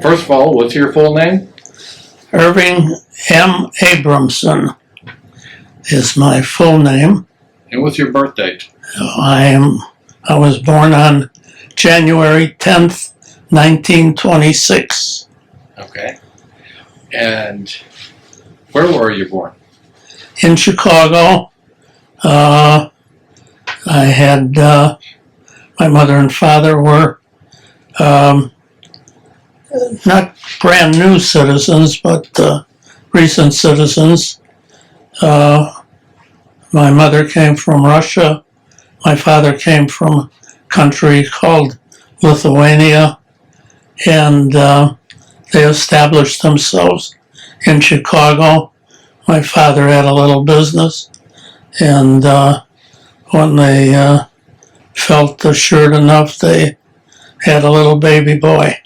First of all, what's your full name? Irving M. Abramson is my full name. And what's your birth date? I was born on January 10th, 1926. Okay. And where were you born? In Chicago. I had, my mother and father were not brand new citizens, but recent citizens. My mother came from Russia. My father came from a country called Lithuania, and they established themselves in Chicago. My father had a little business, and when they felt assured enough, they had a little baby boy.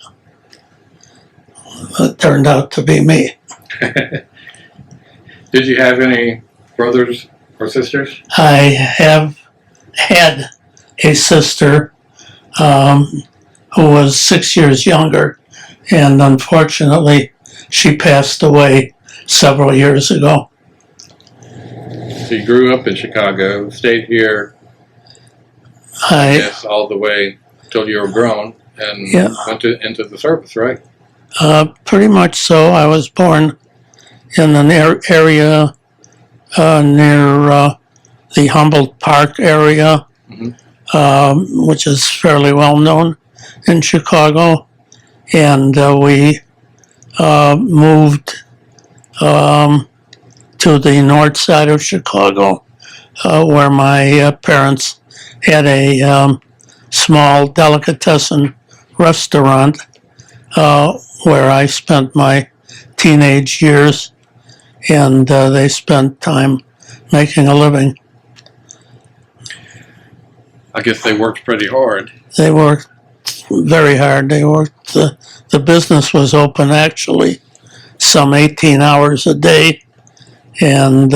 It turned out to be me. Did you have any brothers or sisters? I have had a sister who was 6 years younger, and unfortunately, she passed away several years ago. So you grew up in Chicago, stayed here, I guess, all the way till you were grown, and went into the service, right? Pretty much so. I was born in an area near the Humboldt Park area, which is fairly well known in Chicago, and we moved to the north side of Chicago, where my parents had a small delicatessen restaurant where I spent my teenage years, and they spent time making a living. I guess they worked pretty hard. They worked very hard. They worked, the business was open actually some 18 hours a day, and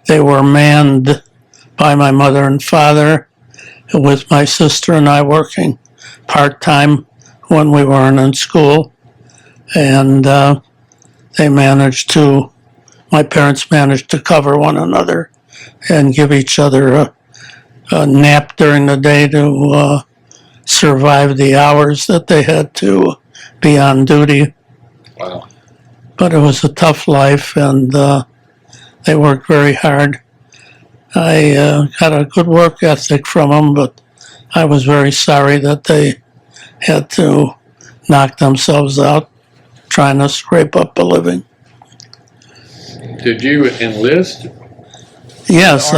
they were manned by my mother and father, with my sister and I working part-time when we weren't in school. And my parents managed to cover one another and give each other a nap during the day to survive the hours that they had to be on duty. Wow. But it was a tough life, and they worked very hard. I got a good work ethic from them, but I was very sorry that they had to knock themselves out trying to scrape up a living. Did you enlist? Yes,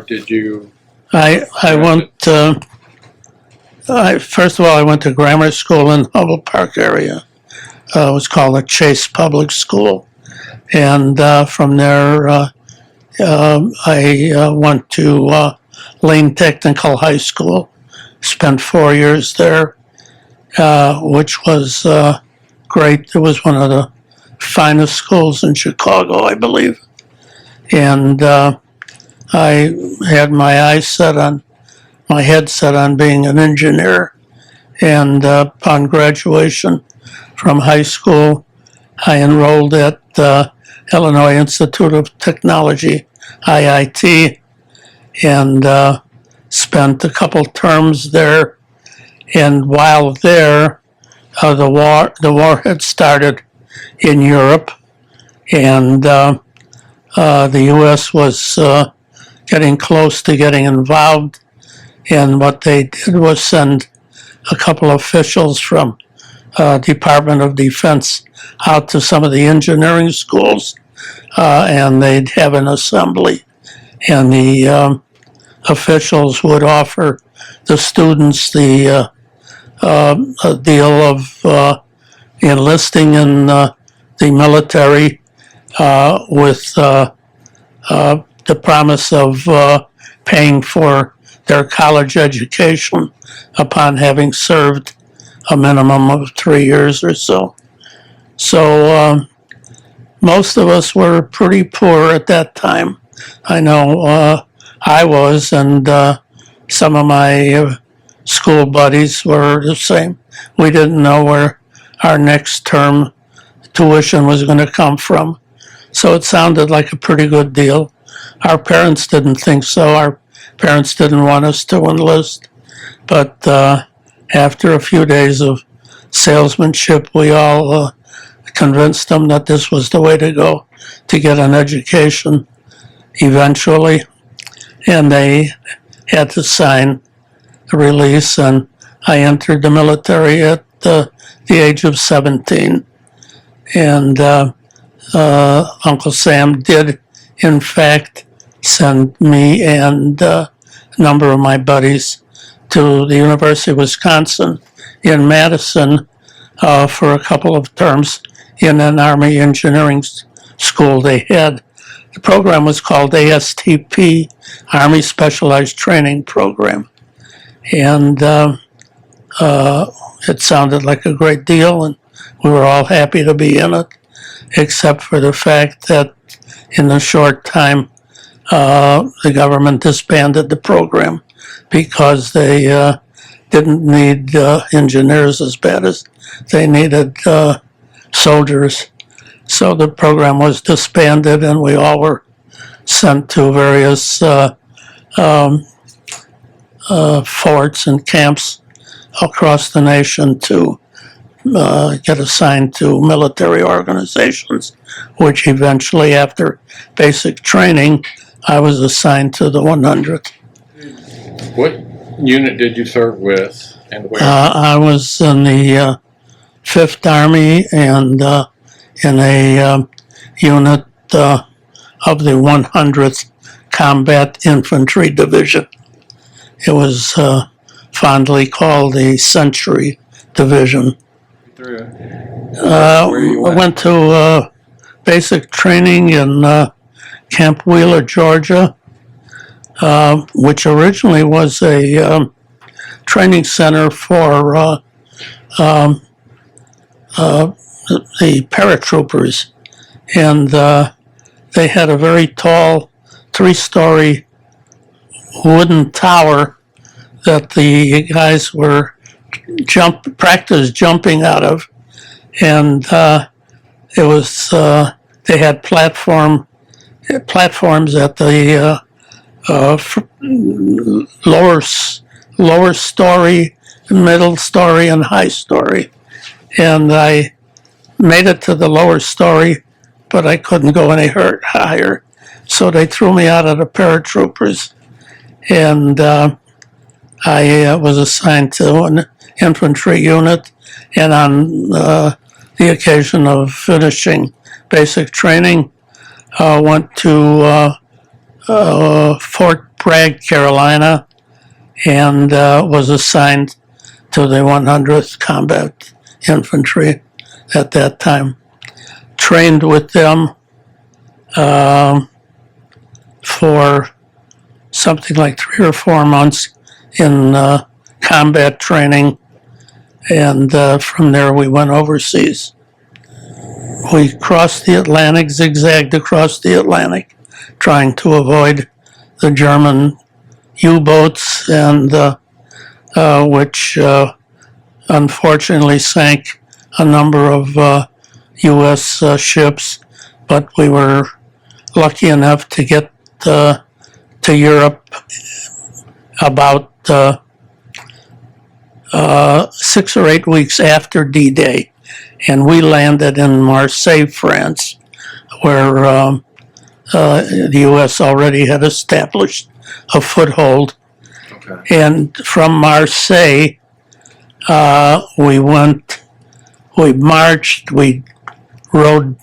did you? I went. First of all, I went to grammar school in Humboldt Park area. It was called a Chase Public School, and from there I went to Lane Technical High School. Spent 4 years there, which was great. It was one of the finest schools in Chicago, I believe. And I had my head set on being an engineer. And upon graduation from high school, I enrolled at Illinois Institute of Technology, IIT, and spent a couple terms there. And while there, the war had started in Europe, and the U.S. was getting close to getting involved. And what they did was send a couple of officials from Department of Defense out to some of the engineering schools, and they'd have an assembly, and the officials would offer the students a deal of enlisting in the military with the promise of paying for their college education upon having served a minimum of 3 years or so. So most of us were pretty poor at that time. I know I was, and some of my school buddies were the same. We didn't know where our next term tuition was going to come from. So it sounded like a pretty good deal. Our parents didn't think so. Our parents didn't want us to enlist. But after a few days of salesmanship, we all convinced them that this was the way to go to get an education eventually. And they had to sign a release, and I entered the military at the age of 17. And Uncle Sam did, in fact, send me and a number of my buddies to the University of Wisconsin in Madison for a couple of terms in an Army engineering school they had. The program was called ASTP, Army Specialized Training Program. And it sounded like a great deal, and we were all happy to be in it, except for the fact that in a short time, the government disbanded the program because they didn't need engineers as bad as they needed soldiers. So the program was disbanded, and we all were sent to various forts and camps across the nation to get assigned to military organizations, which eventually, after basic training, I was assigned to the 100th. What unit did you serve with, and where? I was in the 5th Army and in a unit of the 100th Combat Infantry Division. It was fondly called the Century Division. I went to basic training in Camp Wheeler, Georgia, which originally was a training center for the paratroopers. And they had a very tall 3-story wooden tower that the guys were practice jumping out of, and it was they had platforms at the lower story, middle story, and high story, and I made it to the lower story, but I couldn't go any higher, so they threw me out of the paratroopers, and I was assigned to an infantry unit, and on the occasion of finishing basic training, went to Fort Bragg, Carolina, and was assigned to the 100th Combat Infantry at that time. Trained with them for something like 3 or 4 months in combat training, and from there we went overseas. We crossed the Atlantic, zigzagged across the Atlantic, trying to avoid the German U-boats, and which unfortunately sank a number of U.S. ships, but we were lucky enough to get to Europe about 6 or 8 weeks after D-Day, and we landed in Marseille, France, where the U.S. already had established a foothold. Okay. And from Marseille, we marched, we rode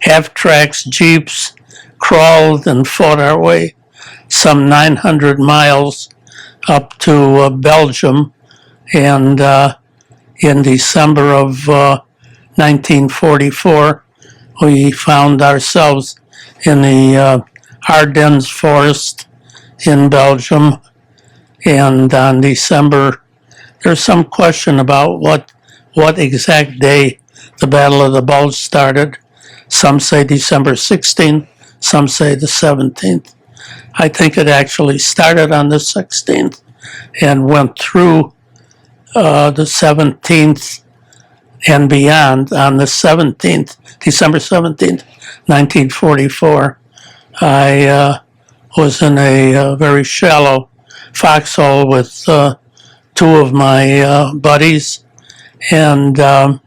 half-tracks, jeeps, crawled, and fought our way some 900 miles up to Belgium, and in December of 1944, we found ourselves in the Ardennes forest in Belgium, and on December, there's some question about what exact day the Battle of the Bulge started. Some say December 16th, some say the 17th. I think it actually started on the 16th and went through the 17th and beyond. On the 17th, December 17th, 1944, I was in a very shallow foxhole with two of my buddies, and it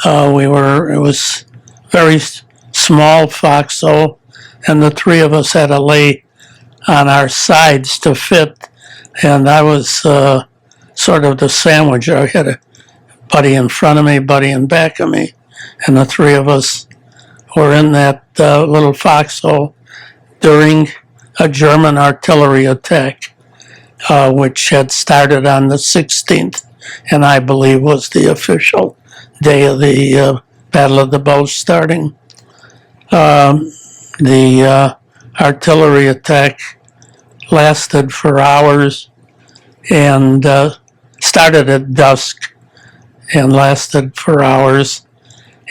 was very small foxhole, and the three of us had to lay on our sides to fit, and I was sort of the sandwich. I had a buddy in front of me, buddy in back of me, and the three of us were in that little foxhole during a German artillery attack, which had started on the 16th, and I believe was the official day of the Battle of the Bulge starting. The artillery attack lasted for hours and started at dusk and lasted for hours.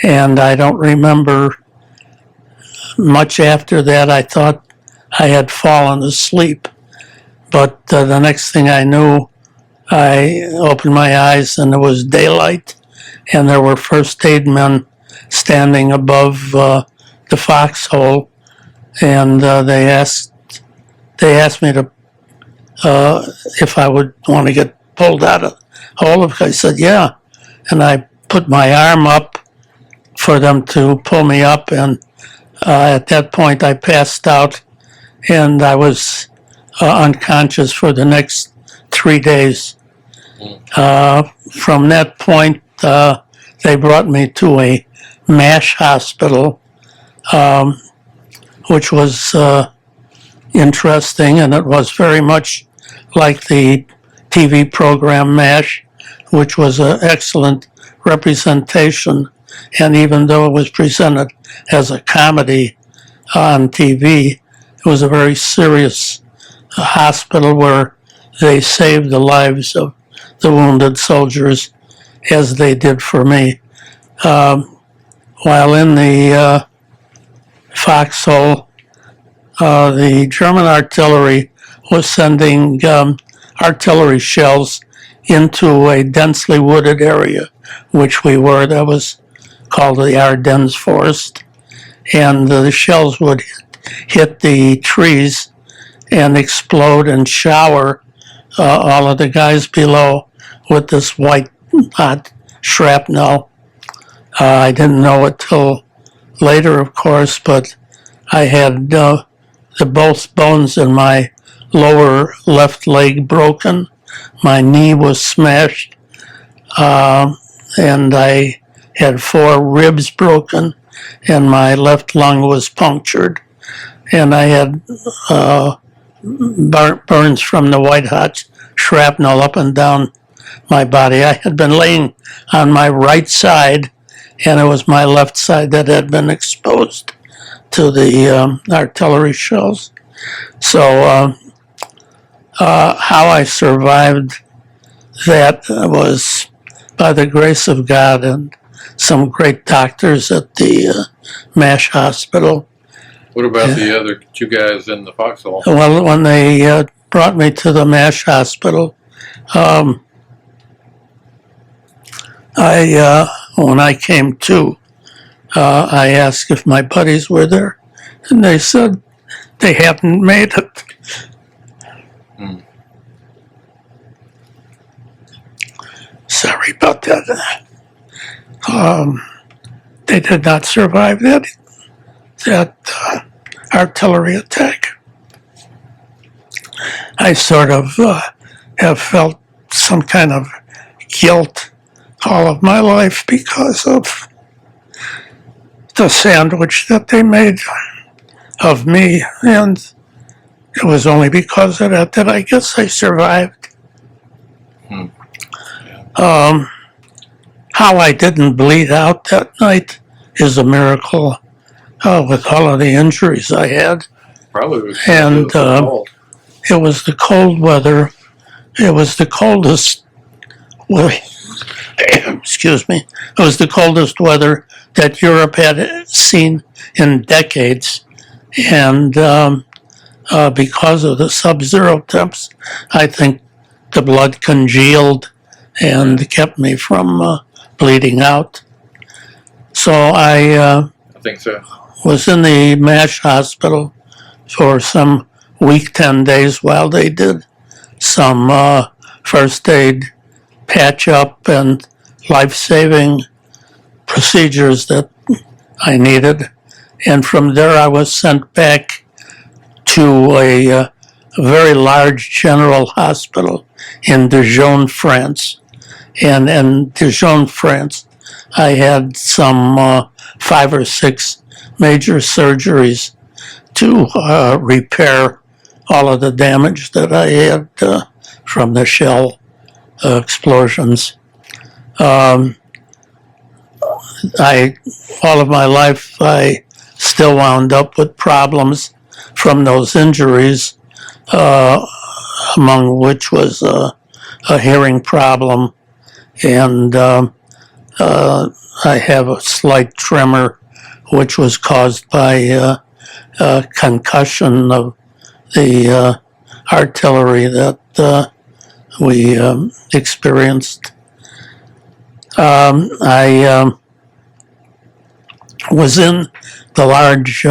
And I don't remember much after that. I thought I had fallen asleep. But the next thing I knew, I opened my eyes and it was daylight, and there were first aid men standing above the foxhole, and they asked me to if I would want to get pulled out of the hole. I said yeah, and I put my arm up for them to pull me up, and at that point I passed out, and I was unconscious for the next 3 days. From that point, they brought me to a MASH hospital, which was interesting, and it was very much like the TV program MASH, which was an excellent representation. And even though it was presented as a comedy on TV, it was a very serious hospital where they saved the lives of the wounded soldiers, as they did for me. While in the foxhole, the German artillery was sending artillery shells into a densely wooded area, which we were. That was called the Ardennes Forest. And the shells would hit the trees and explode and shower all of the guys below with this white hot shrapnel. I didn't know it till later, of course, but I had both bones in my lower left leg broken. My knee was smashed, and I had 4 ribs broken, and my left lung was punctured, and I had burns from the white hot shrapnel up and down my body. I had been laying on my right side, and it was my left side that had been exposed to the artillery shells. So how I survived that was by the grace of God and some great doctors at the MASH hospital. What about the other 2 guys in the foxhole? Well, when they brought me to the MASH hospital, when I came to, I asked if my buddies were there, and they said they hadn't made it. Sorry about that. They did not survive that artillery attack. I sort of have felt some kind of guilt all of my life because of the sandwich that they made of me, and it was only because of that that I guess I survived. How I didn't bleed out that night is a miracle, with all of the injuries I had. Probably was And cold. it was the cold weather. It was the coldest, excuse me, it was the coldest weather that Europe had seen in decades. And because of the sub-zero temps, I think the blood congealed and kept me from bleeding out. So I think so. was in the MASH hospital for some week, 10 days while they did some first aid patch up and life-saving procedures that I needed. And from there I was sent back to a very large general hospital in Dijon, France. And in Dijon, France, I had some 5 or 6 major surgeries to repair all of the damage that I had from the shell explosions. All of my life, I still wound up with problems from those injuries, among which was a hearing problem, and I have a slight tremor, which was caused by concussion of the artillery that we experienced. I was in the large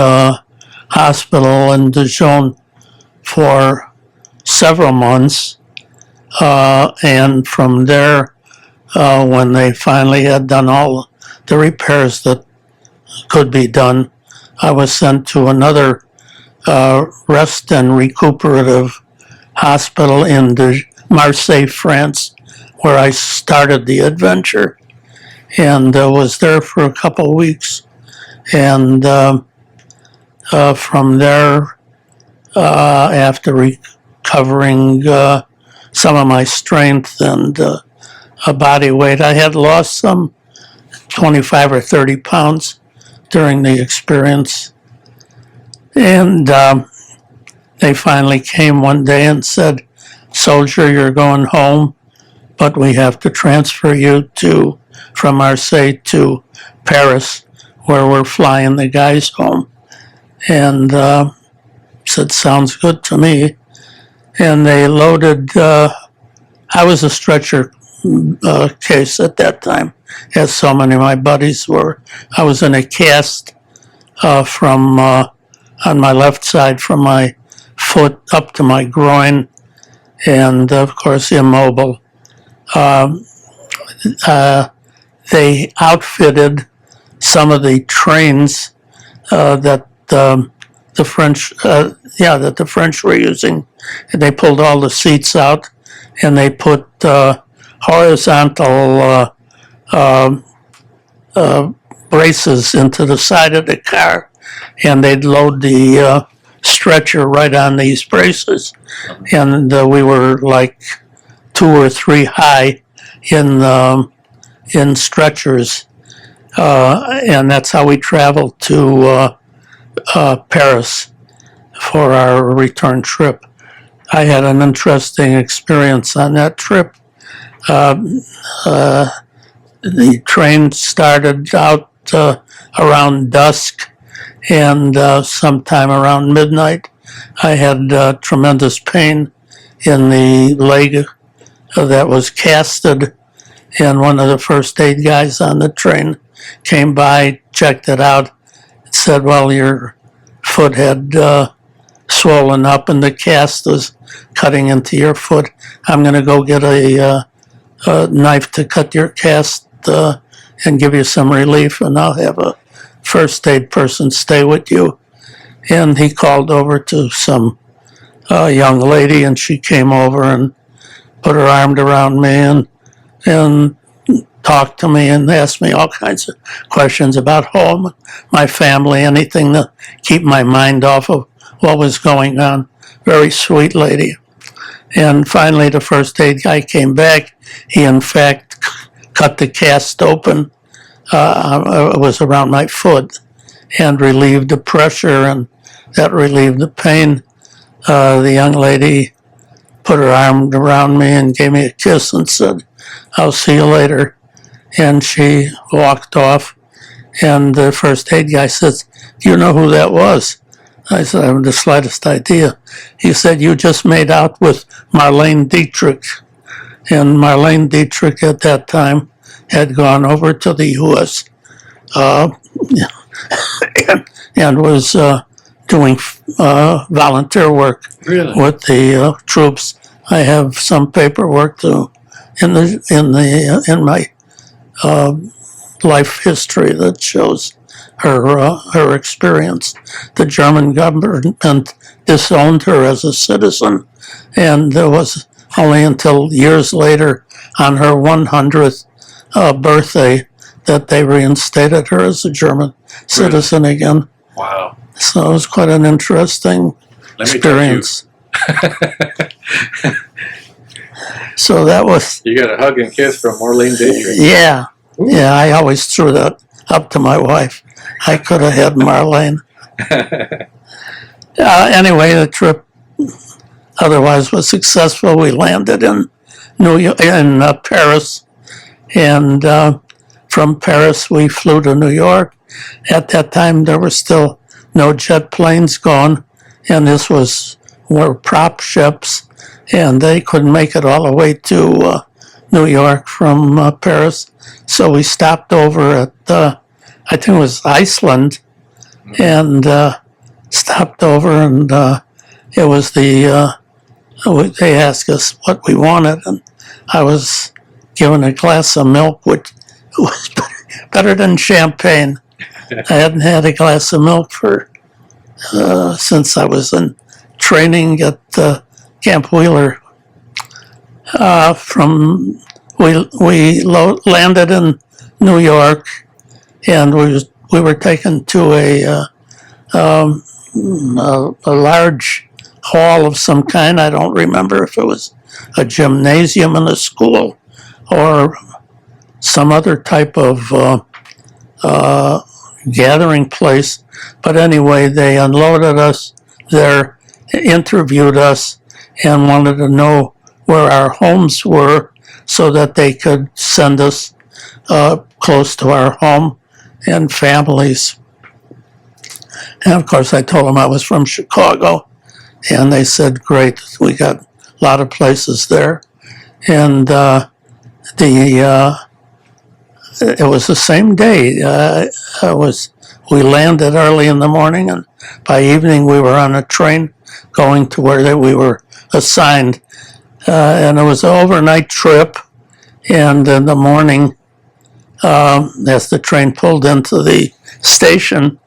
hospital in Dijon for several months, and from there, when they finally had done all the repairs that could be done, I was sent to another rest and recuperative hospital in Marseille, France, where I started the adventure, and was there for a couple of weeks. And from there, after recovering some of my strength and body weight, I had lost some 25 or 30 pounds during the experience. And they finally came one day and said, "Soldier, you're going home, but we have to transfer you from Marseille to Paris, where we're flying the guys home." And said, "Sounds good to me." And they loaded, I was a stretcher case at that time, as so many of my buddies were. I was in a cast from on my left side from my foot up to my groin, and of course immobile. They outfitted some of the trains that the French were using. And they pulled all the seats out, and they put horizontal braces into the side of the car, and they'd load the stretcher right on these braces. And we were like 2 or 3 high in stretchers, and that's how we traveled to Paris for our return trip. I had an interesting experience on that trip. The train started out around dusk, and sometime around midnight, I had tremendous pain in the leg that was casted, and one of the first aid guys on the train came by, checked it out, and said, "Well, your foot had swollen up and the cast was cutting into your foot. I'm going to go get a knife to cut your cast and give you some relief, and I'll have a first aid person stay with you." And he called over to some young lady, and she came over and put her arm around me and talked to me and asked me all kinds of questions about home, my family, anything to keep my mind off of what was going on. Very sweet lady. And finally, the first aid guy came back. He, in fact, cut the cast open. It was around my foot, and relieved the pressure, and that relieved the pain. The young lady put her arm around me and gave me a kiss and said, "I'll see you later." And she walked off, and the first aid guy says, "Do you know who that was?" I said, "I haven't the slightest idea." He said, "You just made out with Marlene Dietrich." And Marlene Dietrich at that time had gone over to the U.S. And was doing volunteer work Really? with the troops. I have some paperwork in my life history that shows her experience. The German government disowned her as a citizen, and it was only until years later, on her 100th birthday, that they reinstated her as a German citizen again. Wow. So it was quite an interesting experience. So that was... You got a hug and kiss from Marlene, did you? Yeah. Ooh. Yeah, I always threw that up to my wife. I could have had Marlene. Anyway, the trip otherwise was successful. We landed in Paris, and from Paris we flew to New York. At that time, there were still no jet planes going, and were prop ships, and they couldn't make it all the way to New York from Paris. So we stopped over at, I think it was Iceland, and stopped over, and it was they asked us what we wanted, and I was given a glass of milk, which was better than champagne. I hadn't had a glass of milk since I was in training at Camp Wheeler. We landed in New York, and we were taken to a large hall of some kind. I don't remember if it was a gymnasium in a school or some other type of gathering place. But anyway, they unloaded us there, interviewed us, and wanted to know where our homes were so that they could send us close to our home and families. And of course, I told them I was from Chicago, and they said, great, we got a lot of places there. And it was the same day. We landed early in the morning, and by evening we were on a train going to where we were assigned. And it was an overnight trip, and in the morning, as the train pulled into the station,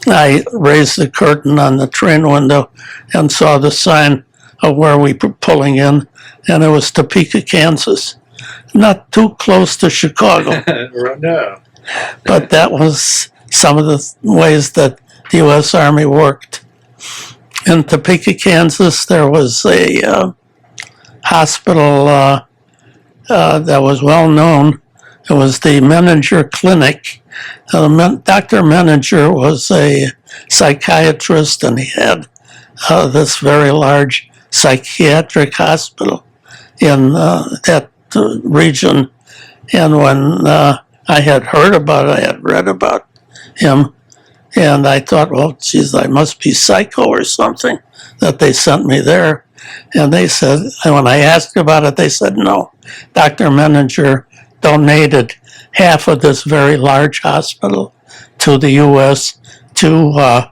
I raised the curtain on the train window and saw the sign of where we were pulling in, and it was Topeka, Kansas. Not too close to Chicago. No. But that was some of the ways that the U.S. Army worked. In Topeka, Kansas, there was a hospital that was well known. It was the Menninger Clinic. Dr. Menninger was a psychiatrist, and he had this very large psychiatric hospital in that region. And when I had heard about it, I had read about him, and I thought, well, geez, I must be psycho or something that they sent me there. And they said, and when I asked about it, they said, no, Dr. Menninger donated half of this very large hospital to the U.S. to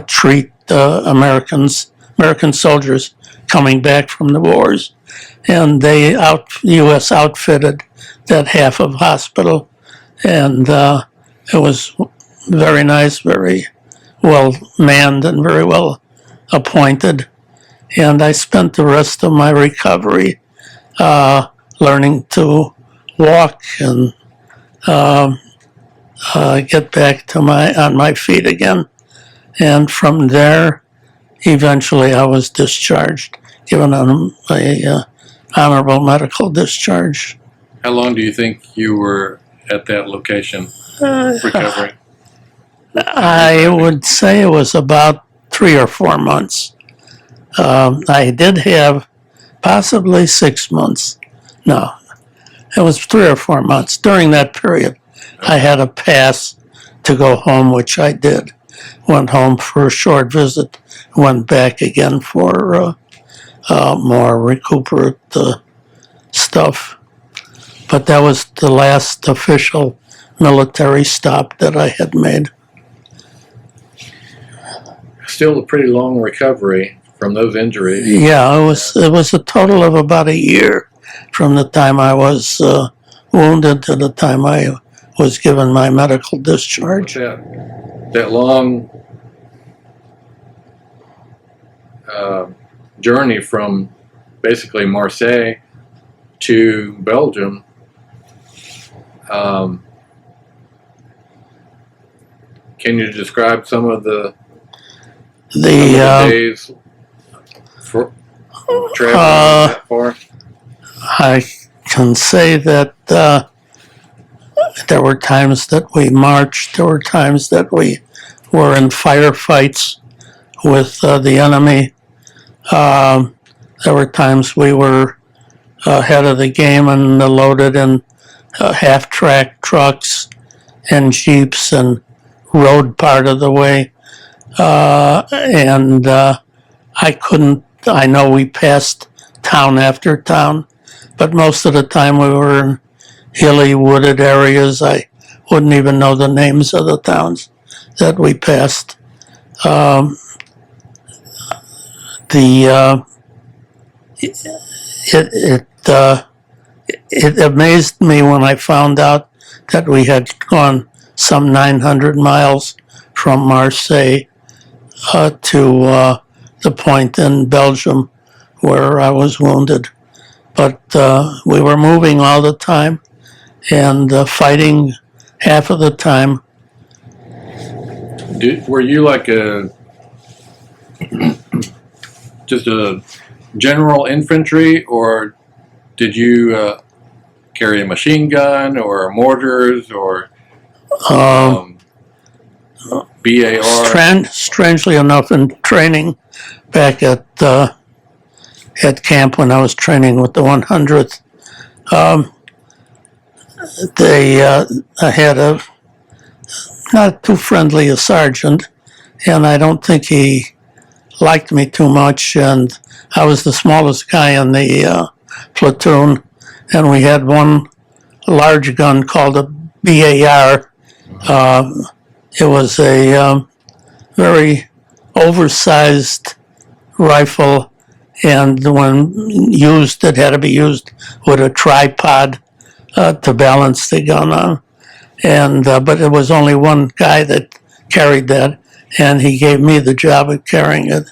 treat American soldiers coming back from the wars. And the U.S. outfitted that half of hospital, and it was very nice, very well manned, and very well appointed. And I spent the rest of my recovery learning to walk and get back to on my feet again. And from there, eventually I was discharged, given a honorable medical discharge. How long do you think you were at that location recovering? I would say it was about 3 or 4 months. I did have possibly 6 months. No, it was 3 or 4 months. During that period, I had a pass to go home, which I did. Went home for a short visit, went back again for more recuperate stuff. but that was the last official military stop that I had made. Still a pretty long recovery from those injuries. Yeah, it was a total of about a year from the time I was wounded to the time I was given my medical discharge. That long journey from basically Marseille to Belgium, can you describe some of the days for traveling that far? I can say that there were times that we marched, there were times that we were in firefights with the enemy. There were times we were ahead of the game and loaded in half-track trucks and jeeps and rode part of the way. I know we passed town after town, but most of the time we were in hilly, wooded areas. I wouldn't even know the names of the towns that we passed. It amazed me when I found out that we had gone some 900 miles from Marseille to the point in Belgium where I was wounded. But we were moving all the time and fighting half of the time. Were you like just a general infantry, or did you carry a machine gun or mortars or BAR? Strangely enough, in training back at camp when I was training with the 100th, I had a not too friendly a sergeant, and I don't think he liked me too much, and I was the smallest guy in the platoon, and we had one large gun called a BAR. It was a very oversized rifle, and when used, it had to be used with a tripod to balance the gun on. And but it was only one guy that carried that, and he gave me the job of carrying it.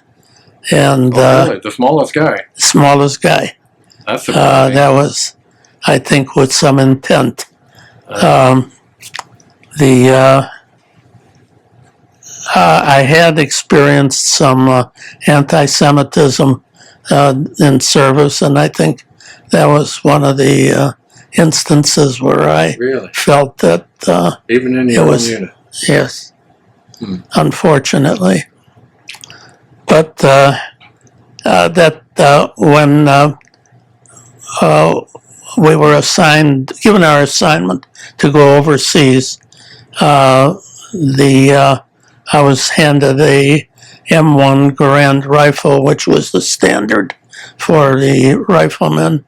And really? The smallest guy? Smallest guy. That's surprising. That was, I think, with some intent. I had experienced some anti-Semitism in service, and I think that was one of the instances where I really felt that even in your own unit. Yes, unfortunately. But when we were given our assignment to go overseas, I was handed a M1 Garand rifle, which was the standard for the riflemen,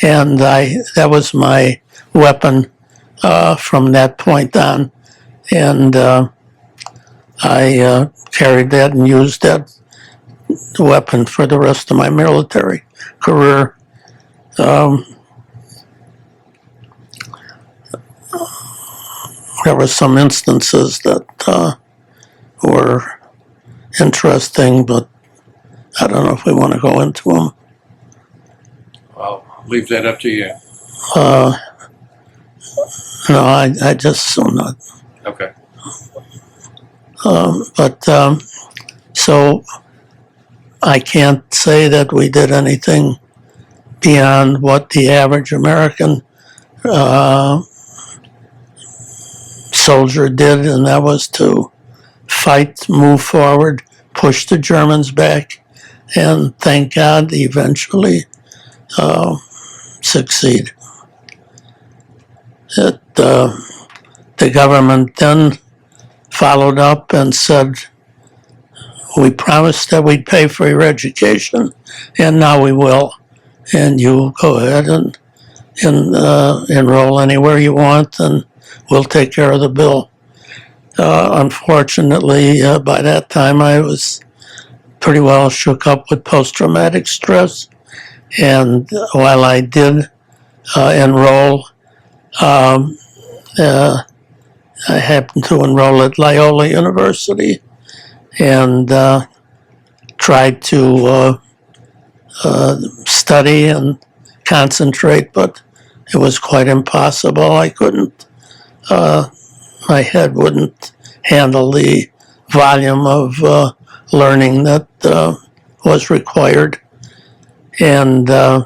and that was my weapon from that point on, and I carried that and used that weapon for the rest of my military career. There were some instances that were interesting, but I don't know if we want to go into them. I'll leave that up to you. No, I just so not. Okay. So I can't say that we did anything beyond what the average American soldier did, and that was to fight, move forward, push the Germans back, and thank God eventually succeed. The government then followed up and said, we promised that we'd pay for your education, and now we will. And you go ahead and enroll anywhere you want, and we'll take care of the bill. Unfortunately, by that time I was pretty well shook up with post-traumatic stress, and while I did enroll, I happened to enroll at Loyola University and tried to study and concentrate, but it was quite impossible. I couldn't, my head wouldn't handle the volume of learning that was required. And I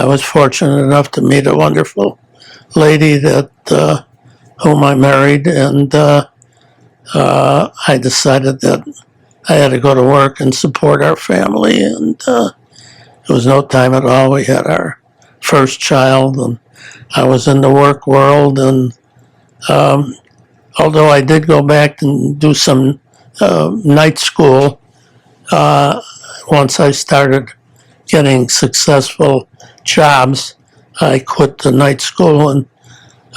was fortunate enough to meet a wonderful lady that whom I married, and I decided that I had to go to work and support our family, and there was no time at all. We had our first child, and I was in the work world, and although I did go back and do some night school, once I started getting successful jobs, I quit the night school. And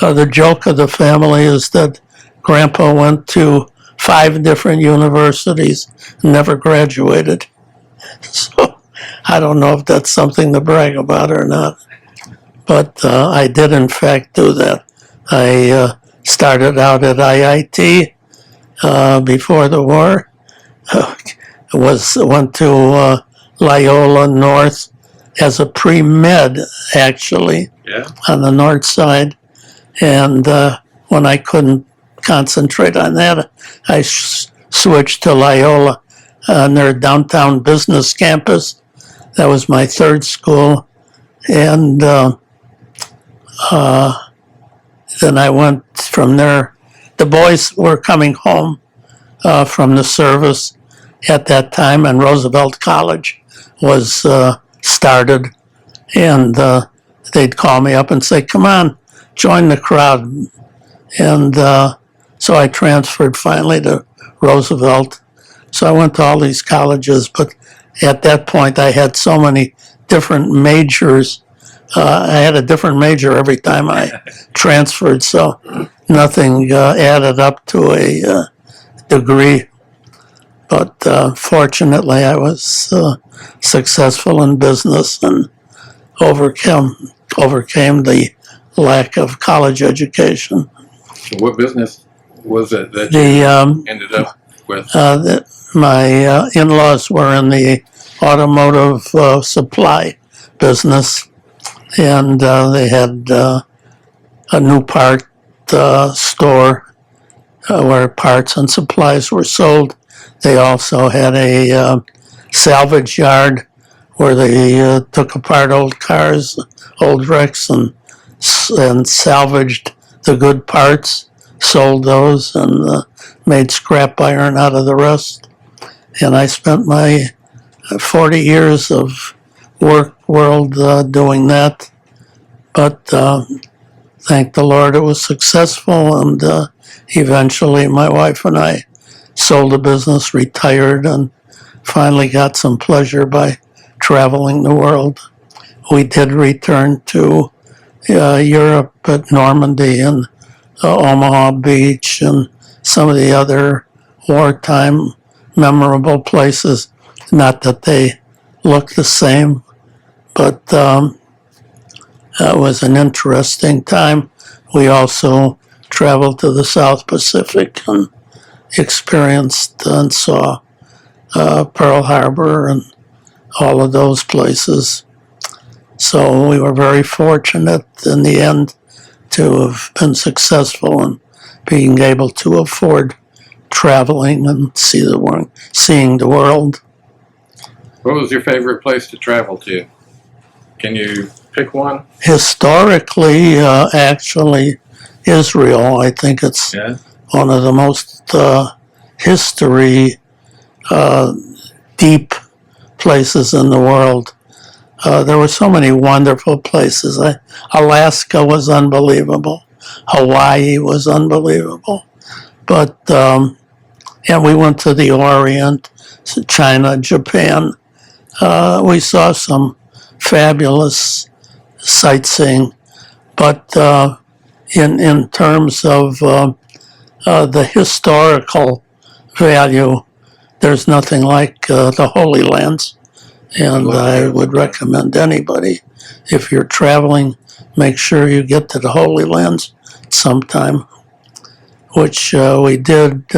the joke of the family is that Grandpa went to 5 different universities and never graduated. So I don't know if that's something to brag about or not. But I did, in fact, do that. I started out at IIT before the war. Went to Loyola North as a pre-med, actually, on the north side. And when I couldn't concentrate on that, I switched to Loyola on their downtown business campus. That was my third school. And then I went from there. The boys were coming home from the service at that time, and Roosevelt College was started. And they'd call me up and say, "Come on, join the crowd." And so I transferred finally to Roosevelt. So I went to all these colleges, but at that point I had so many different majors. I had a different major every time I transferred, so nothing added up to a degree. But fortunately I was successful in business and overcame the lack of college education. So what business was it that you ended up with? My in-laws were in the automotive supply business, and they had a new part store where parts and supplies were sold. They also had a salvage yard where they took apart old cars, old wrecks, and salvaged the good parts, sold those, and made scrap iron out of the rest. And I spent my 40 years of work world doing that. But thank the Lord it was successful, and eventually my wife and I sold the business, retired, and finally got some pleasure by traveling the world. We did return to Europe at Normandy and Omaha Beach and some of the other wartime memorable places. Not that they look the same, but it was an interesting time. We also traveled to the South Pacific and experienced and saw Pearl Harbor and all of those places. So we were very fortunate in the end to have been successful in being able to afford traveling and seeing the world. What was your favorite place to travel to? Can you pick one? Historically, actually, Israel. I think it's one of the most history deep places in the world. There were so many wonderful places. Alaska was unbelievable. Hawaii was unbelievable. But, and we went to the Orient, China, Japan. We saw some fabulous sightseeing. But in terms of the historical value, there's nothing like the Holy Lands. And I would recommend anybody, if you're traveling, make sure you get to the Holy Lands sometime, which we did